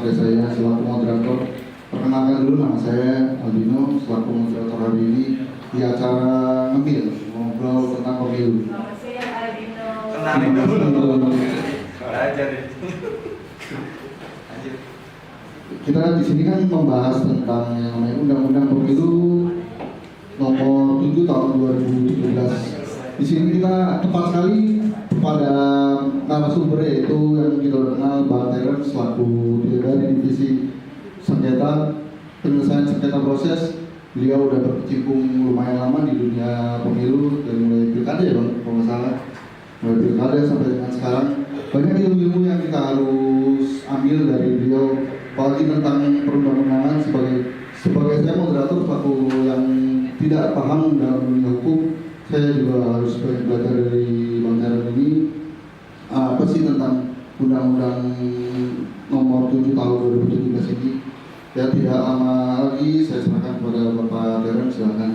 kepada saya selaku moderator. Perkenalkan dulu, nama saya Aldino selaku moderator hari ini di acara ngemil ngobrol tentang pemilu. Nama saya Aldino. Kenalin dulu. Ajar deh. Kita di sini kan membahas tentang yang namanya Undang-Undang Pemilu Nomor 7 Tahun 2017. Di sini kita tepat sekali pada narasumber, yaitu yang kita kenal Bang Teren selaku dari divisi sengketa penyelesaian sengketa proses. Beliau udah berkecimpung lumayan lama di dunia pemilu dari mulai pilkada ya Bang, kalau nggak salah, mulai pilkada sampai dengan sekarang. Banyak ilmu-ilmu yang kita harus ambil dari beliau, apalagi tentang perundang-undangan. Sebagai saya moderator selaku yang tidak paham dalam dunia hukum, saya juga harus belajar dari Bang Teren ini apa sih tentang Undang-Undang Nomor 7 Tahun 2017 ini. Ya, tidak lama lagi saya serahkan kepada Bapak Teren, silakan.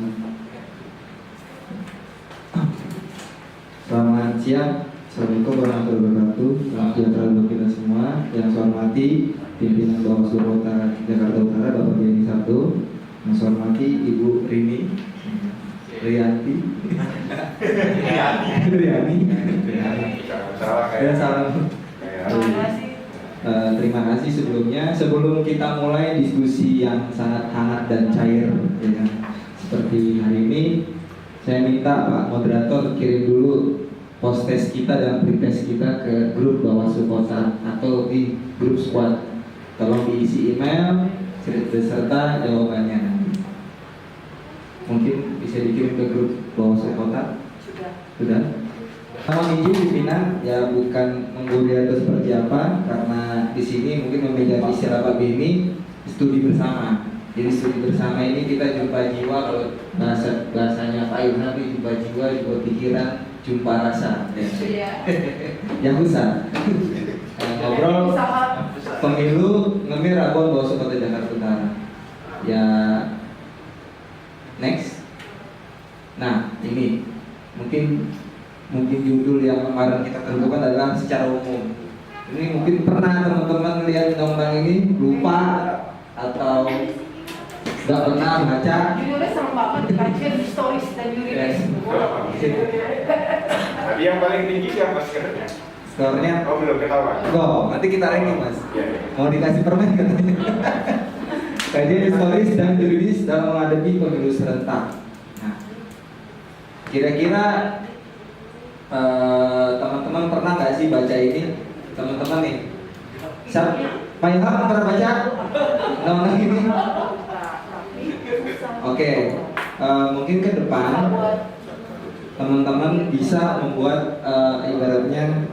Selamat siang, Assalamualaikum warahmatullahi wabarakatuh. Selamat sejahtera untuk kita semua. Yang saya hormati pimpinan Bawaslu Kota Jakarta Utara Bapak Beni Sabdo, yang saya hormati Ibu Rini Rianti, dan salam. Terima kasih sebelumnya. Sebelum kita mulai diskusi yang sangat hangat dan cair, ya kan, seperti hari ini, saya minta Pak Moderator kirim dulu post test kita dan pre-test kita ke grup Bawaslu Kota atau di grup squad. Tolong diisi email beserta jawabannya. Mungkin bisa dikirim ke grup Bawaslu Kota. Sudah. Mohon izin pimpinan, ya bukan menggurui atau seperti apa, karena di sini mungkin memiliki istilah Pak Beni studi bersama. Jadi studi bersama ini kita jumpa jiwa, kalau bahasanya Pak Ilham itu jumpa jiwa, jumpa pikiran, jumpa rasa. Ya. Yang besar. Ngobrol pemilu ngemil Rabon Bawaslu Kota Jakarta Utara. Ya, next. Nah, ini mungkin judul yang kemarin kita tentukan adalah secara umum. Ini mungkin pernah teman-teman lihat undang-undang ini, lupa atau nggak pernah baca. Judulnya serem banget, kajian historis dan yuridis. Tadi yang paling tinggi siapa skornya? Skornya? Oh, belum ketahuan. Oh, nanti kita ranking Mas. Mau dikasih permen katanya. Kajian historis dan yuridis dalam menghadapi pemilu serentak. Nah, kira-kira teman-teman pernah nggak sih baca ini? Teman-teman nih, Pak Ilham pernah baca undang-undang ini? Oke, mungkin ke depan teman-teman bisa membuat ibaratnya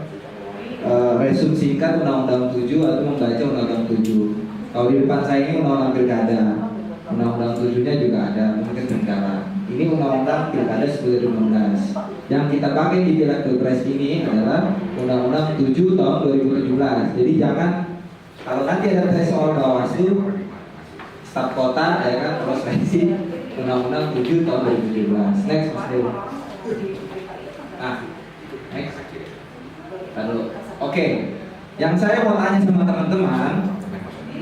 resume singkat Undang-Undang 7 atau membaca Undang-Undang 7. Kalau di depan saya ini Undang-Undang Pilkada, Undang-Undang 7-nya juga ada, mungkin sebentar. Ini Undang-Undang Pilkada 2015. Yang kita pakai di Pileg Pilpres ini adalah Undang-Undang 7 tahun 2017. Jadi jangan, kalau nanti ada tes soal Bawaslu, staf kota, ya kan, terus revisi Undang-Undang 7 tahun 2017. Next, Mas Dewa. Nah, next. Lalu, oke. Yang saya mau tanya sama teman-teman,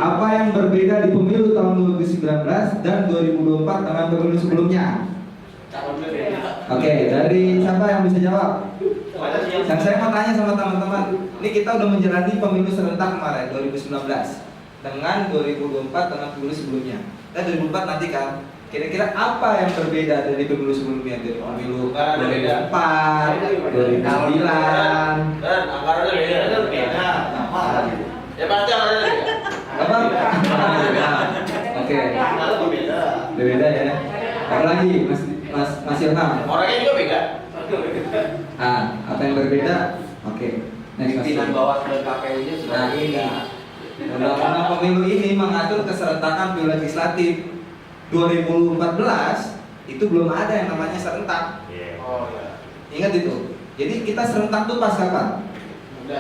apa yang berbeda di pemilu tahun 2019 dan 2024 dengan pemilu sebelumnya? Oke, dari siapa yang bisa jawab? Yang saya mau tanya sama teman-teman, ini kita udah menjalani pemilu serentak kemarin 2019 dengan 2024 dengan pemilu sebelumnya. Dan 2024 nanti kan, kira-kira apa yang berbeda dari pemilu sebelumnya? Dari pemilu 2004, 2009. Dan anggarannya beda. Ya pasti anggarannya beda. Apa? Oke. Beda ya. Apa lagi, Mas Ilham? Orangnya juga beda. Apa yang berbeda? Oke. Pimpinan Bawaslu dan KPU-nya sudah Nah, ini Undang-Undang Pemilu ini mengatur keserentakan pemilu legislatif 2014 itu belum ada yang namanya serentak. Oh ya. Ingat itu. Jadi kita serentak tuh pas kapan? 19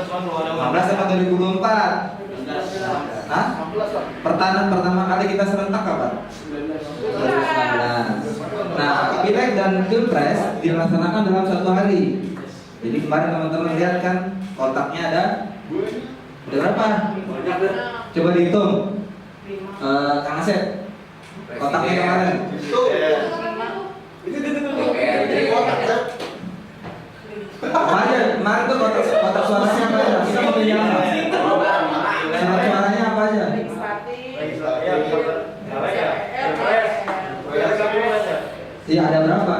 kan belum ada. 15 apa 2024? 19. Hah? Pertama kali kita serentak kapan? 2019. Nah, Pileg dan Pilpres dilaksanakan dalam satu hari. Jadi kemarin teman-teman lihat kan kotaknya ada Udah berapa? Banyak deh. Coba dihitung. Kang Asep, kotaknya kemarin. Itu. Apa aja? Kemarin tuh kotak suaranya apa aja? Kita mau pilih apa? Surat suaranya apa aja? Iya, ada berapa?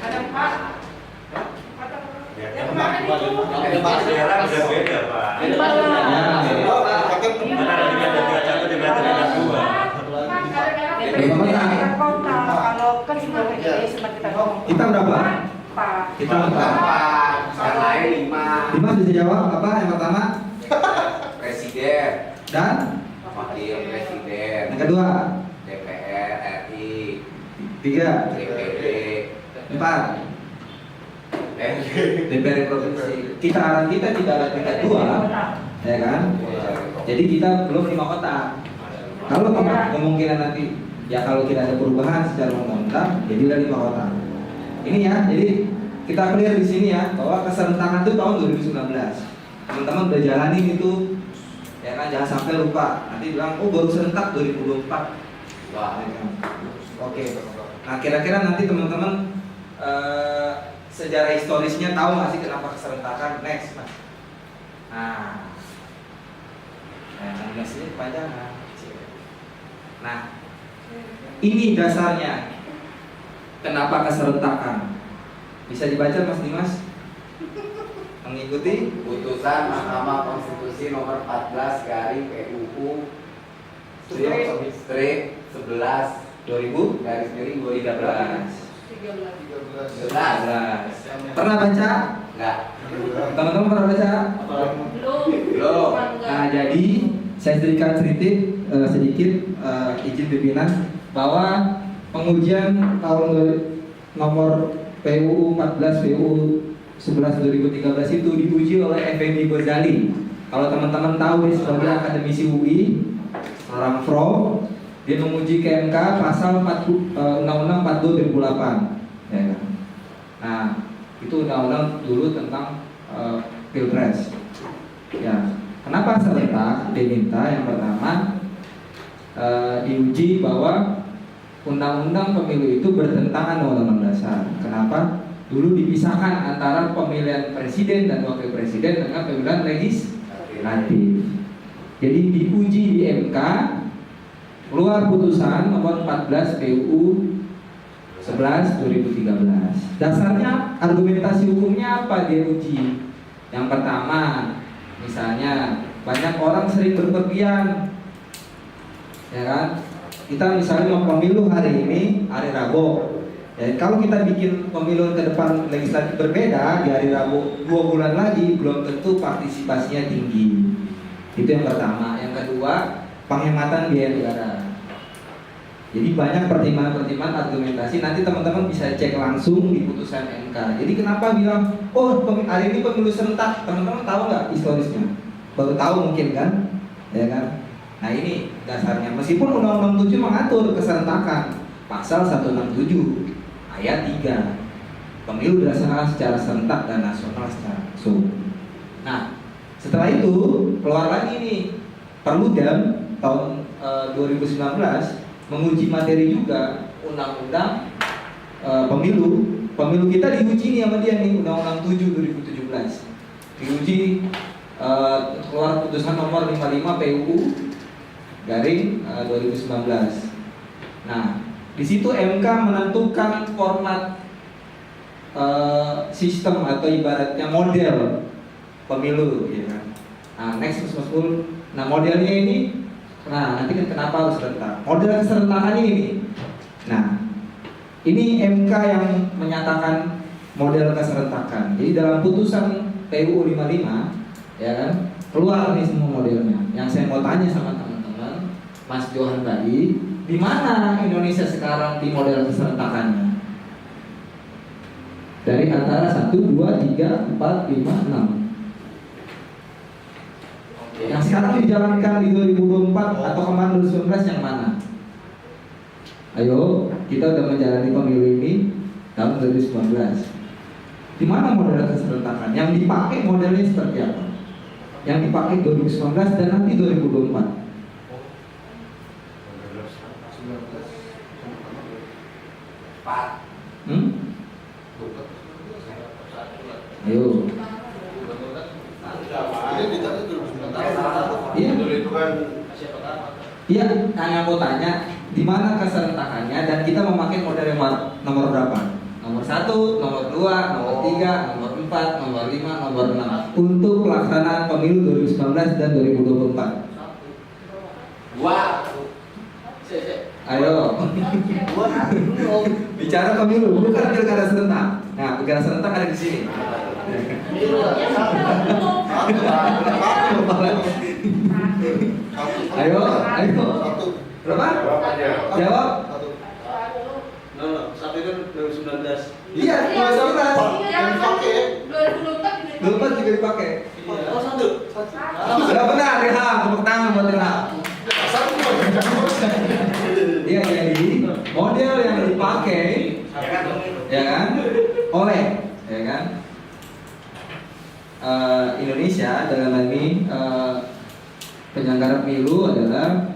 Ada 4. Yang kemarin sekarang udah beda, Pak. Kalau kan cuma sempat kita ngomong. Kita berapa? 4. Kita empat. Yang lain 5. Lima bisa jawab apa yang pertama? Presiden, Dan Wakil Presiden, yang kedua, DPR RI, tiga, DPD, empat. DPR provinsi. Kita tidak ada tingkat 2, ya kan? Jadi kita belum 5 kotak. Kalau kemungkinan nanti, ya kalau kita ada perubahan secara undang-undang, jadi udah 5 kotak. Ini ya, jadi kita clear di sini ya bahwa keserentakan itu tahun 2019. Teman-teman udah jalanin itu, ya kan? Jangan sampai lupa. Nanti bilang, oh baru serentak 2024. Wah, ya kan? Oke. Nah kira-kira nanti teman-teman sejarah historisnya tahu nggak sih kenapa keserentakan? Next, Mas. Nah, next ini kepanjangan. Nah, ini dasarnya. Kenapa keserentakan? Bisa dibaca Mas Dimas? Mengikuti Putusan Mahkamah Konstitusi nomor 14 garing PUU strip 11 2013. garis miring 2013. 11. Pernah baca? Enggak. Teman-teman pernah baca? Belum. Nah, jadi saya sedikit izin pimpinan bahwa pengujian tahun nomor PUU 14 PUU 11 2013 itu diuji oleh Effendi Ghazali. Kalau teman-teman tahu dia sebagai akademisi UI, seorang pro, dia menguji ke MK pasal Undang-Undang 42 2008. Ya kan? Nah, itu undang-undang dulu tentang Pilpres. Ya, kenapa serentak? Diminta yang pertama diuji bahwa undang-undang pemilu itu bertentangan dengan undang-undang dasar. Kenapa? Dulu dipisahkan antara pemilihan presiden dan wakil presiden dengan pemilihan legislatif. Jadi diuji di MK, keluar putusan nomor 14 PUU 11 2013. Dasarnya argumentasi hukumnya apa dia uji? Yang pertama, misalnya banyak orang sering berpergian, ya kan? Kita misalnya mau pemilu hari ini, hari Rabu. Ya, kalau kita bikin pemilu ke depan legislatif berbeda di hari Rabu 2 bulan lagi, belum tentu partisipasinya tinggi. Itu yang pertama. Yang kedua, penghematan biaya negara. Jadi banyak pertimbangan-pertimbangan argumentasi. Nanti teman-teman bisa cek langsung di putusan MK. Jadi kenapa bilang, oh hari ini pemilu serentak? Teman-teman tahu nggak historisnya? Baru tahu mungkin kan? Ya kan? Nah ini dasarnya. Meskipun Undang-Undang 7 mengatur keserentakan, pasal 167 ayat 3, pemilu dilaksanakan secara serentak dan nasional secara langsung. Nah, setelah itu keluar lagi nih Perludem tahun 2019 menguji materi juga undang-undang pemilu kita diuji nih sama dia nih, Undang-Undang 7 2017 diuji, keluar putusan nomor 55 PUU garing 2019. Nah, di situ MK menentukan format sistem atau ibaratnya model pemilu, ya kan? Nah, next Mas Pul. Nah, modelnya ini, nah nanti kan kenapa harus serentak? Model keserentakan ini. Nah, ini MK yang menyatakan model keserentakan. Jadi dalam putusan PUU 55, ya kan, keluar nih semua modelnya. Yang saya mau tanya sama teman-teman, Mas Johan tadi, di mana Indonesia sekarang di model keserentakannya? Dari antara 1, 2, 3, 4, 5, 6. Yang sekarang dijalankan di 2024 atau kemarin 2019 yang mana? Ayo, kita udah menjalani pemilu ini tahun 2019. Di mana model keserentakan? Yang dipakai modelnya seperti apa? yang dipakai 2019 dan nanti 2024? Ayo. Iya. Iya, hanya mau tanya di mana keserentakannya dan kita memakai model yang nomor berapa? Nomor 1, nomor 2, nomor 3, nomor 4, nomor 5, nomor 6 untuk pelaksanaan pemilu 2019 dan 2024. Ayo. Bicara pemilu, bukan pilkada serentak. Nah, pilkada serentak ada di sini. Ayo. Berapa? Jawab. Satu itu 2019. Iya, 2019. 2024 juga dipakai. Oh, satu. Sudah benar, Ilham. Tepuk tangan buat Ilham. Iya, jadi model yang dipakai, ya kan, oleh, ya kan, Indonesia dalam hal ini penyelenggara pemilu adalah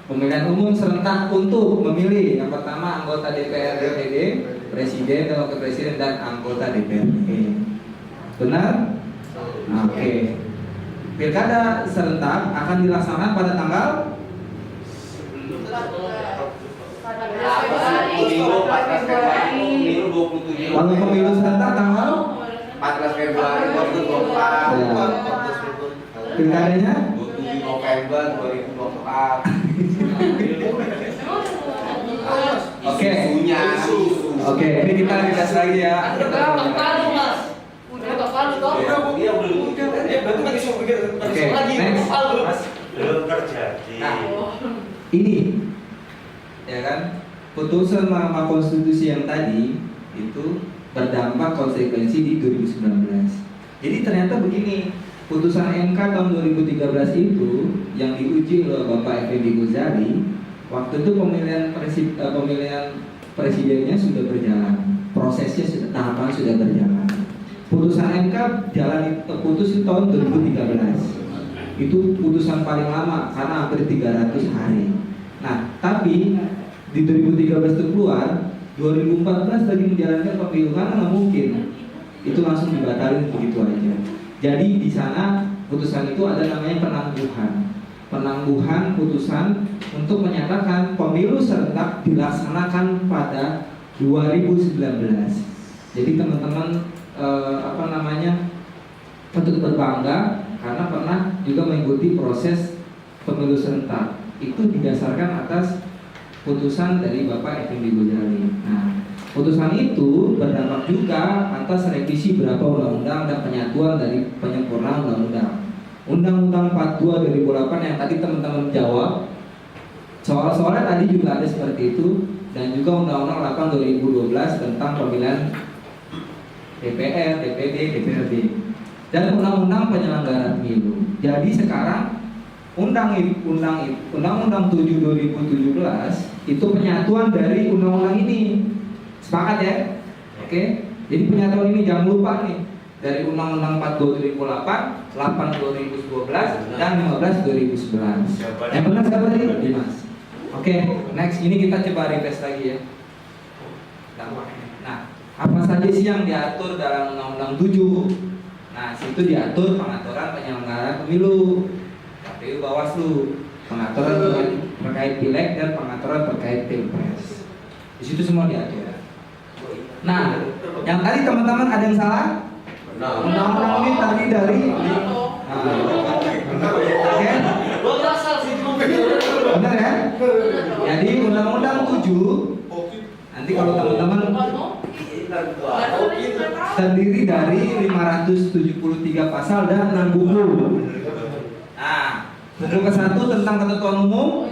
pemilihan umum serentak untuk memilih yang pertama anggota DPR DPD, presiden dan wakil presiden dan anggota DPRD. Benar? Oke. Pilkada serentak akan dilaksanakan pada tanggal waktu pemilu serentak tanggal 14 Februari 2024. Ya. Pilkadanya 27 November 2024. Oke. Oke, ini kita ringkas lagi ya. Oke, next. Belum terjadi. Nah, ini ya kan putusan Mahkamah Konstitusi yang tadi itu berdampak konsekuensi di 2019. Jadi ternyata begini, putusan MK tahun 2013 itu yang diuji oleh Bapak Effendi Ghazali, waktu itu pemilihan presidennya sudah berjalan, prosesnya sudah, tahapan sudah berjalan. Putusan MK putus itu tahun 2013. Itu putusan paling lama karena hampir 300 hari. Nah, tapi di 2013 itu keluar, 2014 lagi menjalankan pemilu karena nggak mungkin itu langsung dibatalin begitu aja. Jadi di sana putusan itu ada namanya penangguhan putusan untuk menyatakan pemilu serentak dilaksanakan pada 2019. Jadi teman-teman untuk berbangga karena pernah juga mengikuti proses pemilu serentak. Itu didasarkan atas putusan dari Bapak Effendi Ghazali. Nah, putusan itu berdampak juga atas revisi beberapa undang-undang dan penyatuan dari penyempurnaan undang-undang. Undang-Undang 42 2008 yang tadi teman-teman jawab, soal-soalnya tadi juga ada seperti itu, dan juga Undang-Undang 8 2012 tentang pemilihan DPR, DPD, DPRD, dan Undang-Undang Penyelenggara Pemilu. Jadi sekarang Undang-Undang 7 2017 itu penyatuan dari undang-undang ini. Sepakat ya? Oke. Jadi penyatuan ini jangan lupa nih, dari Undang-Undang 42 2008, 8 2012 dan 15 2011. Yang benar siapa tadi? Dimas. Oke, next ini kita coba refresh lagi ya. Nah, apa saja sih yang diatur dalam Undang-Undang 7? Nah, situ diatur pengaturan penyelenggaraan pemilu, KPU Bawaslu, pengaturan terkait pileg dan pengaturan terkait pilpres. Di situ semua diatur. Nah, yang tadi teman-teman ada yang salah? Undang-undang ini tadi dari oke? Benar ya? Jadi Undang-Undang 7 nanti kalau teman-teman terdiri dari 573 pasal dan 6 buku. Nah, buku ke-1 tentang ketentuan umum,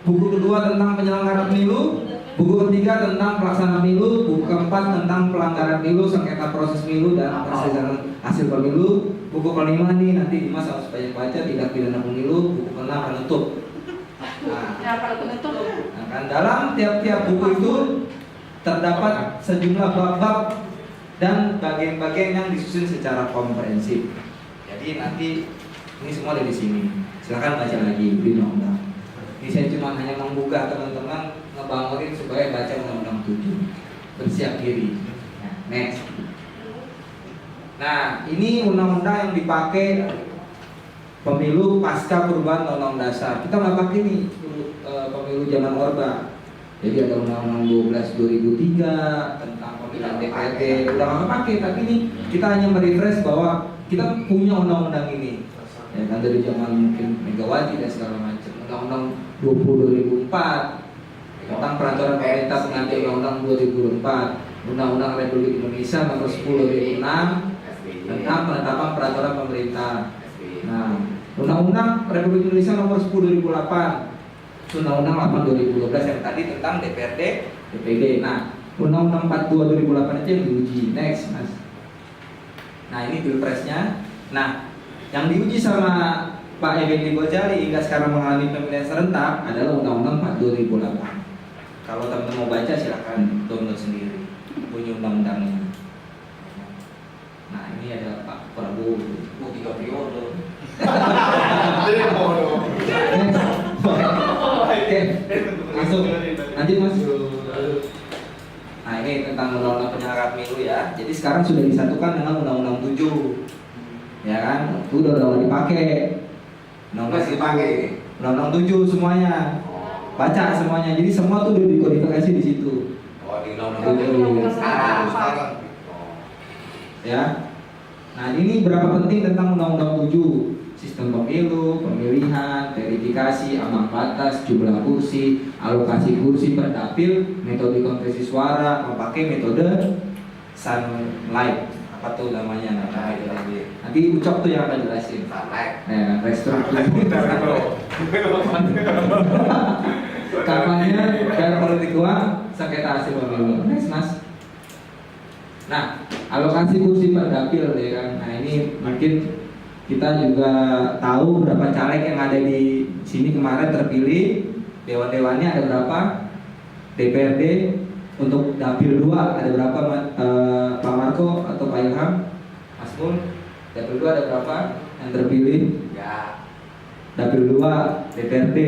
buku kedua tentang penyelenggara pemilu, buku ketiga tentang pelaksanaan pemilu, buku keempat tentang pelanggaran pemilu, sengketa proses pemilu dan perselisihan hasil pemilu, buku kelima nih nanti Dimas harus baca tindak pidana pemilu, buku ke-6 penutup. Nah, kan dalam tiap-tiap buku itu terdapat sejumlah bab-bab dan bagian-bagian yang disusun secara komprehensif. Jadi nanti Ini semua ada di sini. Silakan baca lagi di undang-undang. Ini saya cuma hanya menggugah teman-teman ngebangunin supaya baca undang-undang 7. Bersiap diri. Nah, next. Nah, ini undang-undang yang dipakai pemilu pasca perubahan undang-undang dasar. Kita nggak pakai nih pemilu zaman Orba. Jadi ada undang-undang 12 2003 tentang pemilihan DPRD. Udah nggak pakai, tapi ini kita hanya merefresh bahwa kita punya undang-undang ini. Ya kan dari zaman mungkin Megawati dan segala macam. Undang-undang 20 2004 tentang peraturan pemerintah pengganti undang-undang 2004, Undang-undang Republik Indonesia nomor 10 2006 tentang penetapan peraturan pemerintah. Nah, Undang-Undang Republik Indonesia nomor 10 2008, Undang-Undang 8 2012 yang tadi tentang DPRD, DPD. Nah, Undang-Undang 42 2008 itu yang diuji. Next, Mas. Nah, ini pilpresnya. Nah, yang diuji sama Pak Effendi Gojali hingga sekarang mengalami pemilihan serentak adalah Undang-Undang 42 2008. Kalau teman-teman mau baca silakan download sendiri bunyi undang-undangnya. Nah, ini ada Pak Prabowo. Oh, 3 periode. Oke, langsung lanjut Mas. Nah, ini tentang undang-undang penyelenggaraan pemilu ya. Jadi sekarang sudah disatukan dengan undang-undang 7. Ya kan? Itu udah dipakai. Undang-undang dipakai. Undang-undang 7 semuanya. Baca semuanya. Jadi semua tuh udah dikodifikasi di situ. Oh, di undang-undang 7 sekarang. Ya. Nah, ini berapa penting tentang undang-undang 7. Sistem pemilu, pemilihan, verifikasi, ambang batas, jumlah kursi, alokasi kursi per dapil, metode konversi suara, memakai metode sunlight. Apa tuh namanya? Nanti Ucok tuh yang akan jelasin. Nah, restruktur. Kampanye dan politik uang, sengketa hasil pemilu. Next, Mas. Nah, alokasi kursi per dapil ya kan. Nah, ini mungkin kita juga tahu berapa caleg yang ada di sini kemarin terpilih. Dewan-dewannya ada berapa? DPRD untuk dapil 2 ada berapa, Pak Marco atau Pak Ilham? Mas Mul, dapil 2 ada berapa yang terpilih? Ya. Dapil 2 DPRD.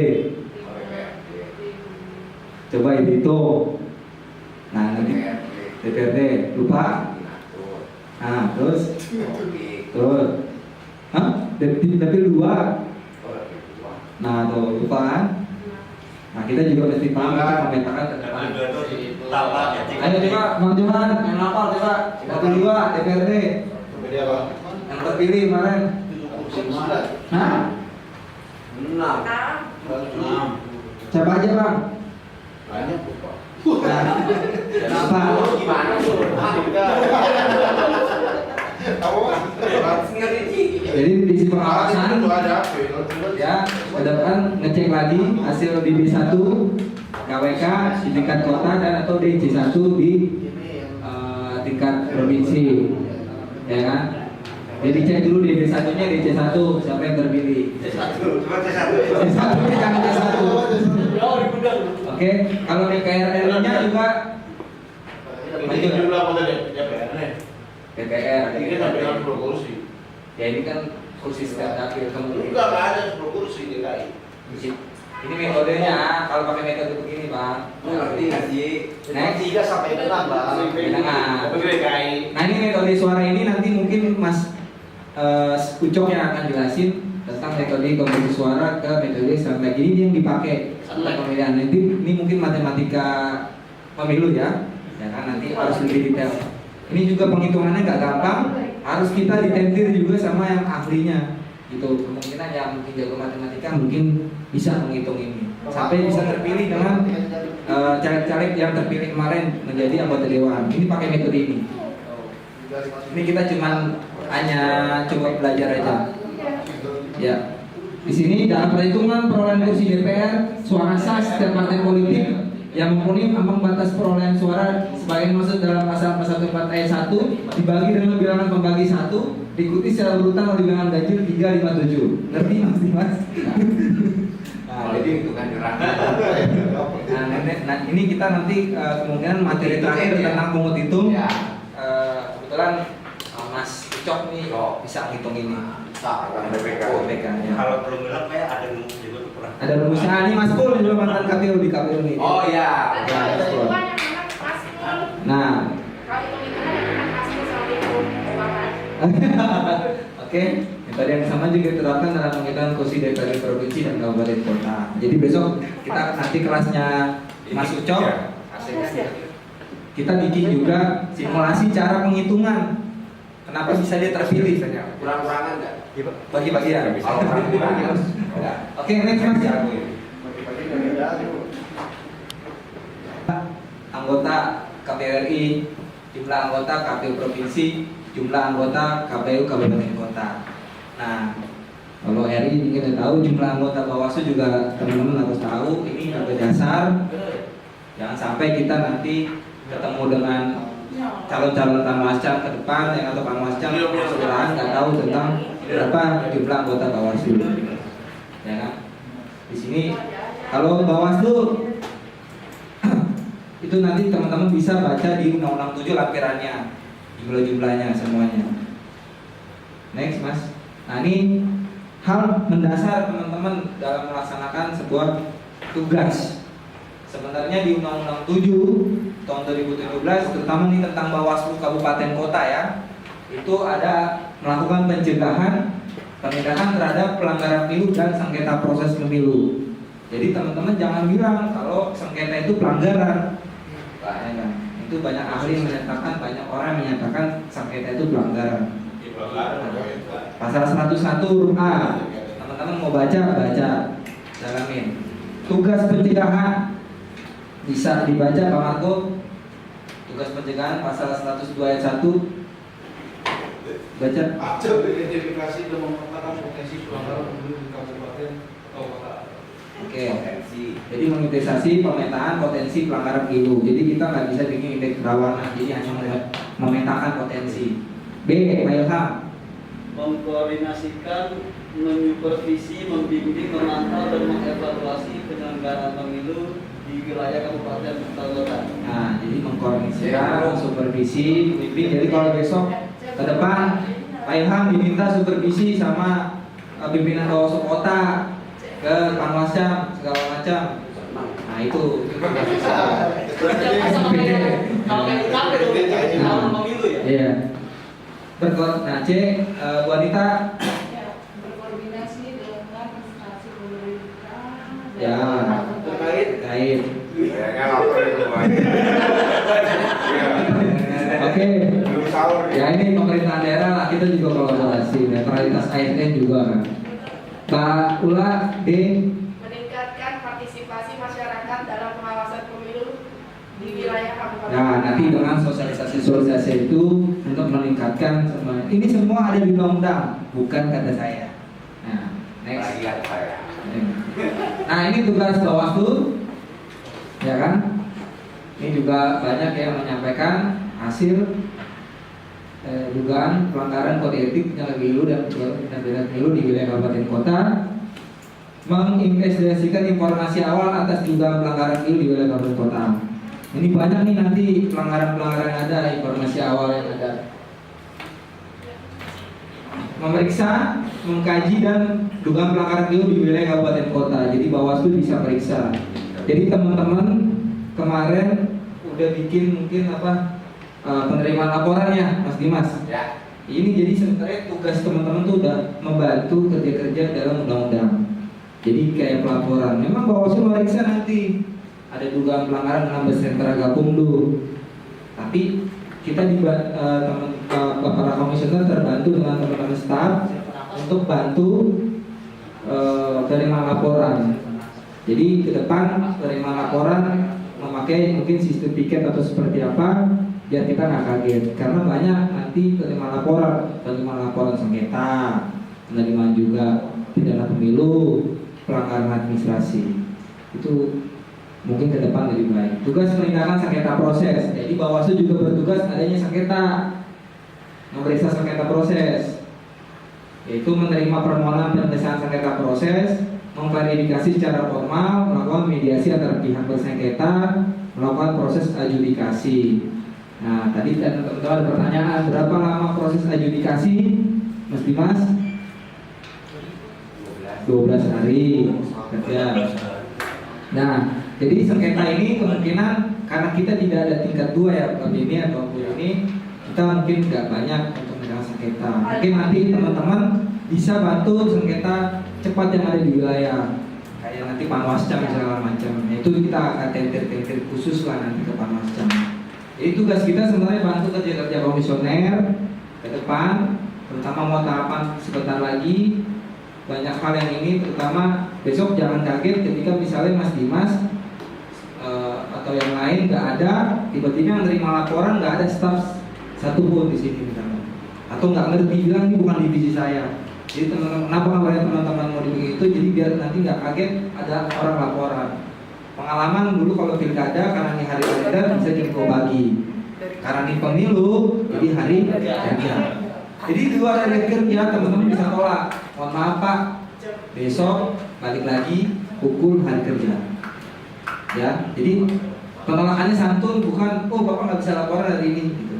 Coba dihitung. Nah, nanti DPRD lupa. Nah, terus hah? Dapil 2. Nah, tuh lupa kan? Nah, kita juga mesti paham untuk memetakan ke depan. Ayo coba, Bang Johan, yang hafal coba. Dapil 2 DPRD. Yang terpilih kemarin. Hah? 6. Siapa aja, Bang? Banyak lupa. Nah, kenapa? Gimana tuh? Jadi di sisi pengawasan ya, ke depan ngecek lagi hasil di D1 KWK di tingkat kota dan atau DJ1 di tingkat provinsi, ya kan? Jadi cek dulu di D1 nya DJ1 siapa yang terpilih. D1 kan D1. Oke, kalau DPR nya juga DPR. Ini kan bilang 10 kursi. Ya ini kan kursi setiap dapil kemudian. Enggak ada 10 kursi di DKI. Ini metodenya, kalau pakai metode begini, Bang. Ngerti nggak sih? Next. 3 sampai 6, Bang. Menengah. DKI. Nah, ini metode suara ini nanti mungkin Mas Ucok yang akan jelasin tentang metode konversi suara ke metode sunlight. Jadi ini yang dipakai untuk pemilihan. Nanti ini mungkin matematika pemilu ya. Ya kan nanti harus lebih detail. Ini juga penghitungannya nggak gampang, harus kita ditentir juga sama yang ahlinya. Gitu. Kemungkinan yang mungkin jago matematika mungkin bisa menghitung ini. Sampai bisa terpilih dengan caleg-caleg yang terpilih kemarin menjadi anggota dewan. Ini pakai metode ini. Ini kita cuman hanya coba belajar aja. Ya. Di sini dalam perhitungan perolehan kursi DPR, suara sah setiap partai politik yang memenuhi ambang batas perolehan suara sebagai maksud dalam pasal 114 ayat 1 dibagi dengan bilangan pembagi 1 diikuti secara berurutan oleh bilangan ganjil 3, 5, 7. Ngerti Mas? Nah, jadi itu kan dirangka. nah, ini kita nanti kemungkinan materi terakhir tentang pungut hitung. Ya. Kebetulan Mas Cok nih bisa ngitung ini. BPK. BPK ya. Kalau belum bilang kayak ada rumus juga tuh pernah. Ada rumusnya. Ini Mas Pul juga mantan KPU di KPU nih. Oh iya. Ya, Mas Pul. Nah, oke, yang tadi yang sama juga diterapkan dalam penghitungan kursi DPRD provinsi dan kabupaten kota. Jadi besok kita nanti kelasnya Mas Ucok, kita bikin juga simulasi cara penghitungan. Kenapa bisa dia terpilih? Kurang-kurangan nggak? Bagi-bagi ya. Oh, kurang-kurangan. Oke, next Mas. Anggota KPU RI, jumlah anggota KPU provinsi, jumlah anggota KPU kabupaten kota. Nah, kalau RI mungkin udah tahu, jumlah anggota Bawaslu juga teman-teman harus tahu. Ini harga dasar. Jangan sampai kita nanti ketemu dengan calon-calon Panwascam ke depan atau Panwascam sekolahan nggak tahu tentang berapa jumlah anggota Bawaslu. Ya kan? Di sini kalau Bawaslu itu nanti teman-teman bisa baca di Undang-Undang 7 lampirannya, jumlah-jumlahnya semuanya. Next Mas. Nah ini hal mendasar teman-teman dalam melaksanakan sebuah tugas. Sebenarnya di Undang-Undang 7 tahun 2017 terutama nih tentang Bawaslu kabupaten kota ya, itu ada melakukan pencegahan penindakan terhadap pelanggaran pemilu dan sengketa proses pemilu. Jadi teman-teman jangan bilang kalau sengketa itu pelanggaran. Ya kan? Itu banyak ahli menyatakan, banyak orang menyatakan sengketa itu pelanggaran. Pasal 101 huruf A. Teman-teman mau baca, dalamin. Tugas pencegahan bisa dibaca Pak Marco. Tugas pencegahan pasal 102 ayat 1. Baca. Acap identifikasi dan memetakan potensi pelanggaran pemilu di kabupaten atau kota. Oke. Jadi mengidentifikasi pemetaan potensi pelanggaran pemilu. Jadi kita nggak bisa bikin indeks kerawanan. Jadi hanya memetakan potensi. B. Pak Ilham. Mengkoordinasikan, menyupervisi, membimbing, memantau dan mengevaluasi penyelenggaraan pemilu di wilayah kabupaten atau kota. Nah, jadi mengkoordinasikan, supervisi, membimbing. Jadi kalau besok ke depan Pak Ilham diminta supervisi sama pimpinan Bawaslu kota ke Panwascam segala macam. Nah itu. Iya. Nah C, Bu Anita. Berkoordinasi dengan instansi pemerintah. Ya. Terkait. Kayaknya lapar itu banyak. Oke. Belum sahur. Ya ini pemerintahan daerah lah, kita juga kolaborasi. Netralitas ASN juga kan. Pak Ula D. Meningkatkan partisipasi masyarakat dalam pengawasan pemilu di wilayah kabupaten. Nah nanti dengan sosialisasi itu untuk meningkatkan semua. Ini semua ada di undang-undang, bukan kata saya. Nah, next. Lihat saya. Nah ini tugas Bawaslu, ya kan? Ini juga banyak yang menyampaikan hasil dugaan pelanggaran kode etik penyelenggara pemilu dan penyelenggara pemilu di wilayah kabupaten kota, menginvestigasikan informasi awal atas dugaan pelanggaran pemilu di wilayah kabupaten kota. Ini banyak nih nanti pelanggaran-pelanggaran yang ada, informasi awal yang ada. Memeriksa, mengkaji dan dugaan pelanggaran pemilu di wilayah kabupaten kota. Jadi Bawaslu bisa periksa. Jadi teman-teman kemarin udah bikin mungkin penerimaan laporannya, Mas Dimas. Ya. Ini jadi sebenarnya tugas teman-teman tuh udah membantu kerja-kerja dalam undang-undang. Jadi kayak pelaporan. Memang Bawaslu meriksa nanti ada dugaan pelanggaran dalam sentra Gakumdu. Tapi kita di para komisioner terbantu dengan teman-teman staf untuk bantu terima laporan. Jadi ke depan terima laporan memakai mungkin sistem piket atau seperti apa biar kita nggak kaget, karena banyak nanti penerima laporan sengketa, penerimaan juga pidana pemilu, pelanggaran administrasi. Itu mungkin ke depan lebih baik. Tugas penindakan sengketa proses. Jadi Bawaslu juga bertugas adanya sengketa, memeriksa sengketa proses, yaitu menerima permohonan penyelesaian sengketa proses, mengklarifikasi secara formal, melakukan mediasi antara pihak bersengketa, melakukan proses adjudikasi. Nah, tadi teman-teman ada pertanyaan, berapa lama proses adjudikasi, Mas Dimas? 12 hari kerja. Nah, jadi sengketa ini kemungkinan karena kita tidak ada tingkat 2 ya, ini atau ini, kita mungkin nggak banyak untuk menyelesaikan sengketa. Mungkin nanti teman-teman bisa bantu sengketa cepat yang ada di wilayah, kayak nanti Panwascam segala macam. Nah, itu kita akan tender khusus lah nanti ke Panwascam. Jadi tugas kita sebenarnya bantu kerja-kerja komisioner ke depan, terutama mau tahapan sebentar lagi. Banyak hal yang ini, terutama besok jangan kaget ketika misalnya Mas Dimas atau yang lain nggak ada, tiba-tiba yang menerima laporan nggak ada staf satu pun di sini misalnya, atau nggak ngerti bilang ini bukan divisi saya. Jadi teman-teman, kenapa nggak teman-teman mau dibikin itu? Jadi biar nanti nggak kaget ada orang laporan. Pengalaman dulu kalau pilkada karena ini hari kalender bisa jam 2 pagi, karena ini pemilu jadi hari kerja. Jadi di luar hari kerja teman-teman bisa tolak. Mohon maaf Pak, besok balik lagi pukul hari kerja. Ya, jadi penolakannya santun, bukan oh Bapak nggak bisa laporan hari ini gitu.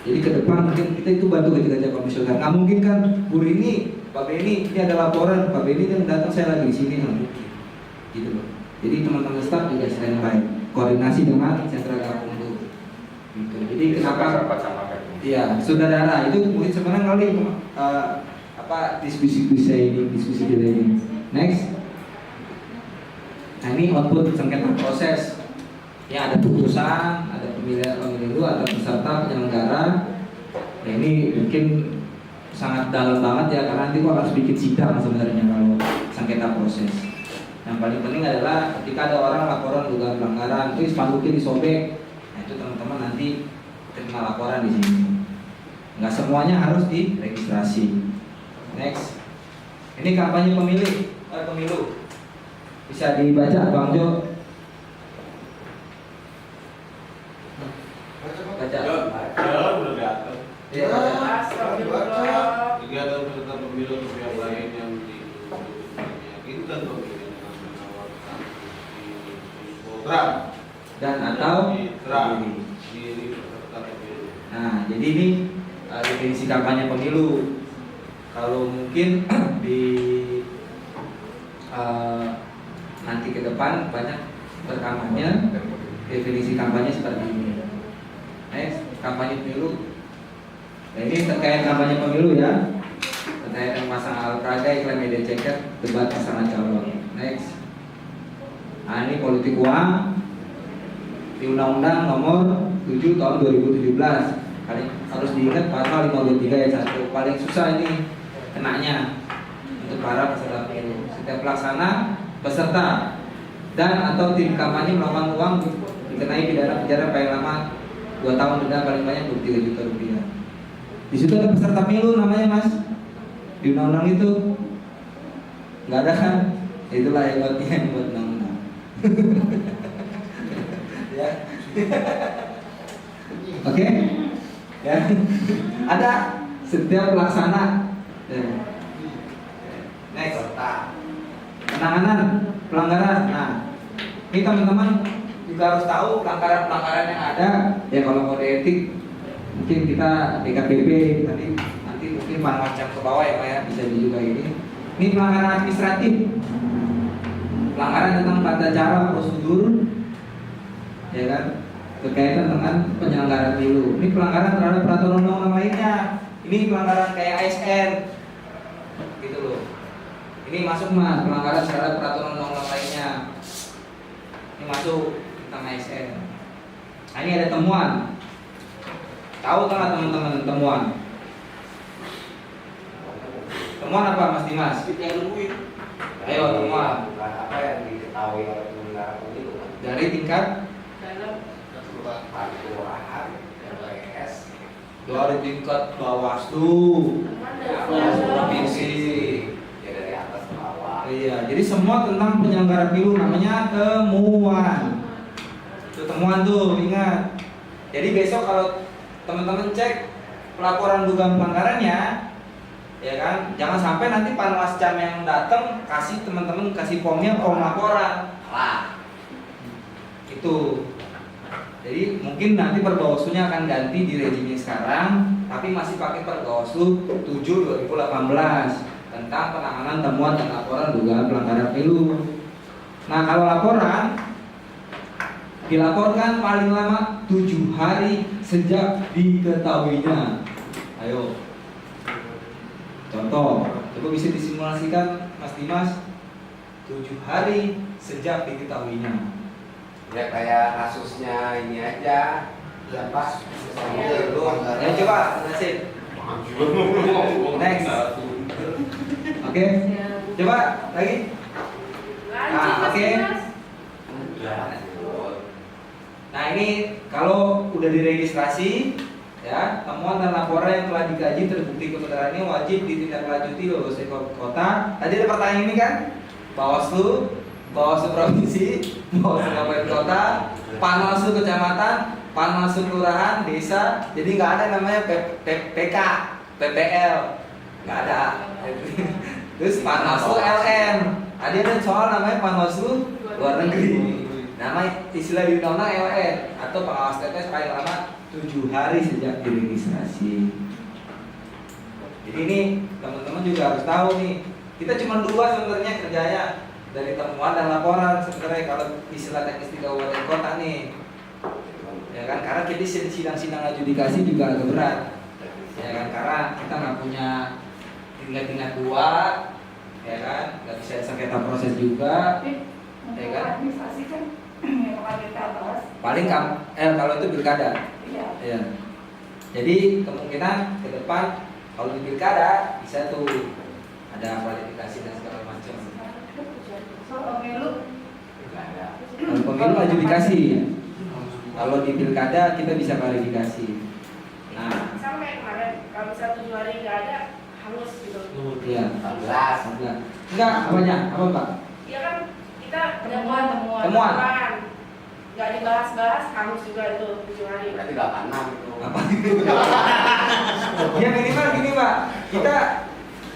Jadi ke depan mungkin kita itu bantu kerja komisioner. Nggak mungkin kan Bu ini, Pak Beni ini ada laporan, Pak Beni yang datang saya lagi di sini nggak mungkin. Gitu loh. Jadi teman-teman staf juga standby, koordinasi dengan sentra Gakumdu. Gitu. Jadi kenapa? Iya, saudara itu mungkin sebenarnya kali diskusi kita ini. Next. Nah, ini output sengketa proses. Ya ada putusan, ada pemilihan pemilu, ada peserta penyelenggara. Nah, ini mungkin sangat dalam banget ya, karena nanti kok harus bikin sidang sebenarnya kalau sengketa proses. Yang paling penting adalah ketika ada orang laporan dugaan pelanggaran, itu spanduknya disobek. Nah, itu teman-teman nanti terima laporan di sini. Nggak semuanya harus diregistrasi. Next. Ini kampanye pemilu. Bisa dibaca Bang Jo. Baca. Udah gatel. Iya, baca. Astagfirullah. Kegiatan peserta pemilu atau pihak lain yang meyakinkan pemilihan dengan menawarkan program Dan atau diri peserta pemilu. Nah, jadi ini definisi kampanye pemilu. Kalau mungkin di nanti ke depan banyak rekamannya definisi kampanye seperti ini. Next, kampanye pemilu. Nah, ini terkait kampanye pemilu ya, terkait dengan pasangan Alpraga, iklan media ceker, debat pasangan calon. Next. Nah, ini politik uang di Undang-Undang Nomor 7 Tahun 2017. Harus diingat pasal 523 ayat 1. Paling susah ini kenanya untuk para peserta pemilu. Setiap pelaksana, peserta dan atau tim kampanye melakukan uang dikenai pidana penjara paling lama 2 tahun, denda paling banyak 23 juta rupiah. Di situ ada peserta pemilu namanya Mas. Di undang-undang itu nggak ada kan? Itulah hebatnya yang buat undang-undang. Ya. Oke? Ya. Ada setiap pelaksana. Next. Penanganan pelanggaran. Nah, ini teman-teman juga harus tahu pelanggaran-pelanggaran yang ada. Ya kalau kode etik mungkin kita DKPP nanti mungkin Panwascam ke bawah ya Pak ya, bisa juga ini. Ini pelanggaran administratif. Pelanggaran tentang tata cara prosedur, ya kan, berkaitan dengan penyelenggaraan pemilu. Ini pelanggaran terhadap peraturan undang-undang lainnya. Ini pelanggaran kayak ASN, gitu loh. Ini masuk Mas, pelanggaran terhadap peraturan undang-undang lainnya. Ini masuk tentang ASN. Nah, ini ada temuan. Tahu nggak teman-teman temuan? Temuan apa Mas Dimas? Yang nungguin. Ayo temuan. Bukan apa yang diketahui oleh penyelenggara pemilu. Dari tingkat Kelurahan, RWS, dari tingkat Bawaslu, provinsi. ya dari atas ke bawah. Iya, jadi semua tentang penyelenggara pemilu namanya temuan. Itu temuan tuh, ingat. Jadi besok kalau teman-teman cek pelaporan dugaan pelanggarannya, ya kan, jangan sampai nanti Panwascam yang datang kasih teman-teman kasih formnya form laporan. Lah. Itu. Jadi mungkin nanti Perbawaslu-nya akan ganti di rezimnya sekarang, tapi masih pakai Perbawaslu 7/2018 tentang penanganan temuan dan laporan dugaan pelanggaran pemilu. Nah, kalau laporan dilaporkan paling lama 7 hari sejak diketahuinya. Ayo. Contoh, coba bisa disimulasikan Mas Dimas. 7 hari sejak diketahuinya. Ya kayak kasusnya ini aja. Siapa? Itu. Ya coba jelasin. Next. Oke. Coba lagi. Lanjut, Mas oke. Dimas. Nah, ini kalau udah diregistrasi ya, temuan dan laporan yang telah dikaji terbukti kebenarannya wajib ditindaklanjuti oleh Bawaslu Kota. Tadi ada pertanyaan ini kan? Bawaslu provinsi, Bawaslu Kabupaten Kota, Panwaslu Kecamatan, Panwaslu Kelurahan, Desa. Jadi nggak ada namanya PK, PPL, nggak ada. Terus Panwaslu LN. Tadi ada soal namanya Panwaslu Luar Negeri. Nama istilah di undang-undang LN atau pengawas TPS paling lama 7 hari sejak diregistrasi. Jadi ini teman-teman juga harus tahu nih. Kita cuma 2 sebenarnya kerjanya, dari temuan dan laporan sebenarnya kalau istilah teknis di kabupaten kota nih. Ya kan, karena kita sidang-sidang adjudikasi juga agak berat. Ya kan, karena kita nggak punya tingkat 2, ya kan, nggak bisa sengketa proses juga. Ya kan? Administrasi kan yang kita bahas. Paling kalau itu pilkada. Iya. Ya. Jadi kemungkinan ke depan kalau di pilkada bisa tuh ada kualifikasi dan segala macam. Soal pemilu. Kalau pemilu adjudikasi. Kalau di pilkada kita bisa klarifikasi. Nah, Sampai kemarin kalau bisa 7 hari nggak ada, hangus gitu. iya. 14. Enggak, apanya? Apa, Pak? Iya kan kita temuan. Temuan. Nggak dibahas-bahas, hangus juga itu 7 hari. Berarti 86 itu. Apa? Ya minimal gini, Pak. Kita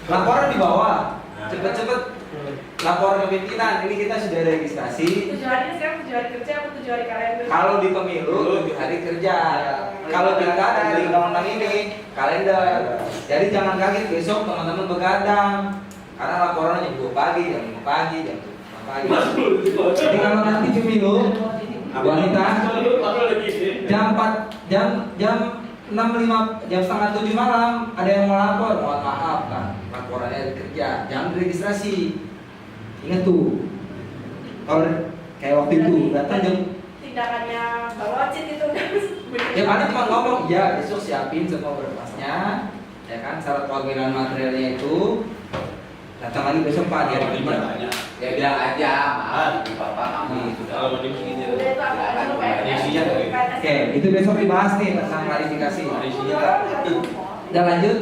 laporan di bawah. Cepet-cepet lapor ke pimpinan. Ini kita sudah registrasi. 7 hari sekarang 7 hari kerja atau 7 hari kalender? Kalau di pemilu 7 hari kerja. Kalau pilkada di undang-undang ini kalender. Jadi jangan kaget besok teman-teman begadang. Karena laporannya jam 2 pagi, jam 5 pagi, jam 5 pagi. Jadi kalau nanti pemilu wanita jam 4 jam 6.5 jam setengah 7 malam ada yang mau lapor, mohon maaf kan laporannya hari kerja, jangan registrasi. Ingat tuh, kalau kayak waktu itu datang jam Tindakannya Bang Wajid itu kan. ya paling cuma ngomong ya besok siapin semua berkasnya, ya kan syarat panggilan materialnya itu, datang lagi besok Pak dia kerja. Ya bilang aja, maaf Bapak kami sudah. Kalau mau begini. Udah itu apa? Itu Isinya tuh. Oke, itu besok dibahas nih tentang klarifikasi. Udah lanjut.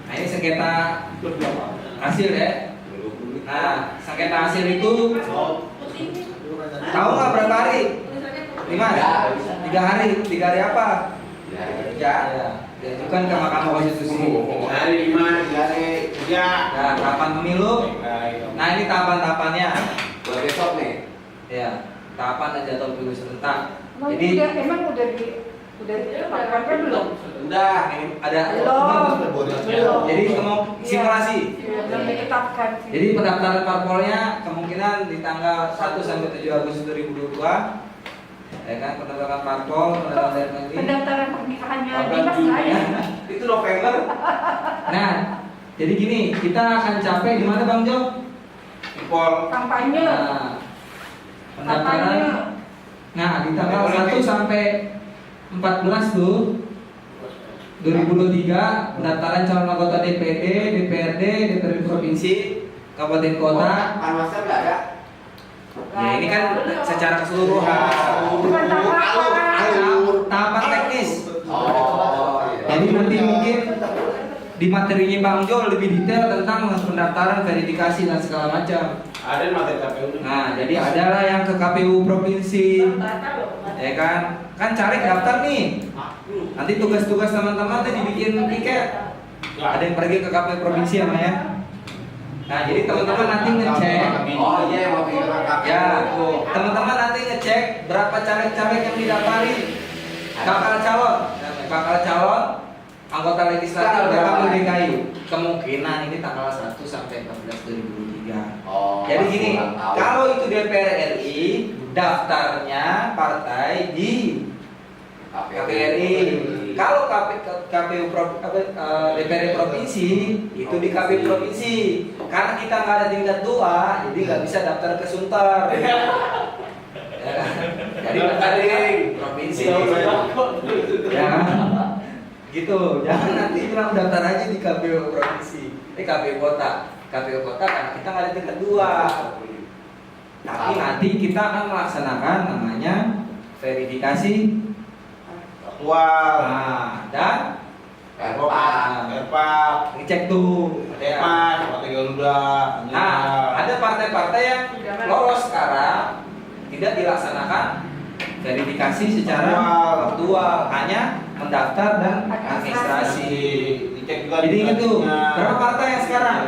Nah ini sengketa hasil ya. Nah sengketa hasil itu tahu nggak berapa hari? 5 hari. 3 hari apa? Ya, diajukan ke Mahkamah Konstitusi. Hari 5, hari 3. Nah, tahapan pemilu. Nah ini tahapan-tahapannya. Buat besok nih. Ya, tahapan dan jadwal pemilu serentak. Jadi emang udah ditetapkan kan belum? Udah, ini ada. Belum. Jadi mau simulasi. Belum ditetapkan sih. Jadi pendaftaran parpolnya kemungkinan di tanggal 1 sampai 7 Agustus 2022. Ya kan, pendaftaran parpol, pendaftaran daerah negeri. Pendaftaran pernikahannya Bulan Dimas Juni. nggak ya? Itu November. Nah, jadi gini, kita akan capai di mana Bang Jo? Impor. Kampanye. Nah, pendaftaran. Nah, di tanggal 1 sampai 14 tuh 2023 pendaftaran calon anggota DPD, DPRD, DPRD provinsi, kabupaten kota. Panwasnya nggak ada. Ya ini kan secara keseluruhan. Bukan Tahapan teknis. Oh. Jadi nanti mungkin di materinya Bang Jo lebih detail tentang pendaftaran, verifikasi dan segala macam. Ada materi KPU. Nah, jadi adalah yang ke KPU provinsi, ya kan? Kan caleg daftar nih. Nanti tugas-tugas teman-teman tuh dibikin tiket. Ada yang pergi ke KPU provinsi ya, Maya? Nah, jadi teman-teman nanti ngecek. Oh iya, mau bikin KPU. Ya, teman-teman nanti ngecek berapa caleg-caleg yang didaftarin. Bakal calon anggota legislatif dalam DKI. Kemungkinan ini tanggal 1 sampai 14 2023. Oh, Jadi pas gini, ulang tahun. kalau itu DPR RI, daftarnya partai di KPRI. Kalau DPR provinsi itu di KPU provinsi. Karena kita nggak ada tingkat 2, jadi nggak bisa daftar ke Sunter. Ya kan? Jadi daftar di provinsi. Ya, gitu. Jangan nanti bilang daftar aja di KPU provinsi, KPU kota. KPU kota karena kita nggak ada tingkat 2. Tapi nanti kita akan melaksanakan namanya verifikasi Aktual. Nah, dan Erpak. ngecek tuh. Depan, Partai Garuda. Nah, ada partai-partai yang lolos sekarang tidak dilaksanakan verifikasi secara aktual, hanya mendaftar dan administrasi. Dicek juga. Jadi ingat tuh, berapa partai yang sekarang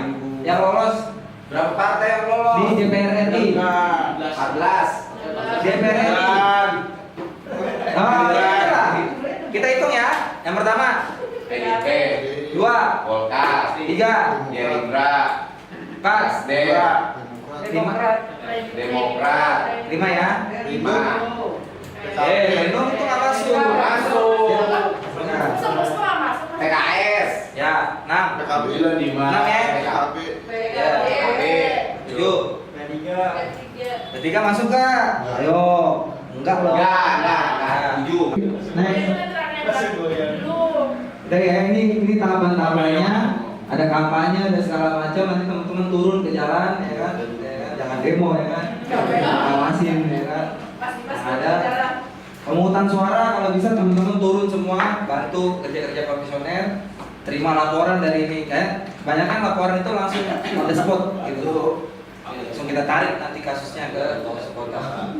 yang lolos Berapa partai yang lolos? di DPR RI? 14. DPR RI. Nah, kita hitung ya. Yang pertama, PDIP, 2, Golkar, 3, Gerindra, 4, Nasdem, 5, Demokrat, 5 ya. 5. Itu nggak masuk. PKS. Ya, 6. PKB 5. 6 ya. PKB. Ya, PKB. 7. Ketiga masuk gak? Ayo. Enggak loh. Enggak. 7. Next. Udah ya, ini tahapan-tahapannya. Ada kampanye, ada segala macam. Nanti teman-teman turun ke jalan, ya kan? Jangan demo, ya kan? Awasin, ya kan? Ada pemungutan suara, kalau bisa teman-teman turun semua, bantu kerja-kerja komisioner, terima laporan dari ini kan. Kebanyakan laporan itu langsung on the spot gitu. Langsung kita tarik nanti kasusnya ke Polres Kota.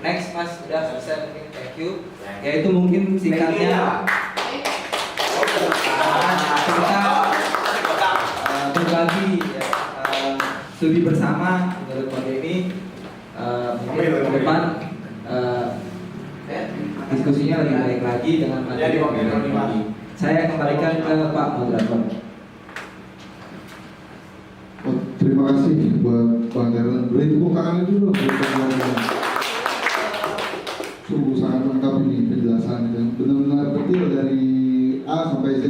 Next Mas, udah selesai mungkin, thank you. Ya itu mungkin singkatnya. Kita berbagi ya, studi bersama menurut Pak Denny. Mungkin ke depan diskusinya lebih baik lagi dengan materi yang lebih baik lagi. Saya kembalikan ke Pak Moderator. Oh, terima kasih buat Bang Darren. Beri tepuk tangan dulu buat Bang Darren. Sungguh sangat lengkap ini penjelasan dan benar-benar detail dari A sampai Z.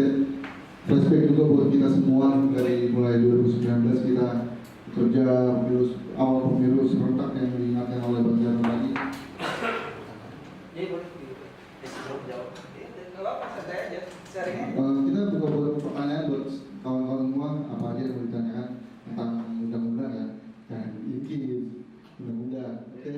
Flashback juga buat kita semua dari mulai 2019 kita kerja awal pemilu serentak yang diingatkan oleh Bang Darren tadi. Kita buka buat pertanyaan buat kawan-kawan semua, apa aja yang mau ditanyakan tentang undang-undang ya, dan ini undang-undang. Oke.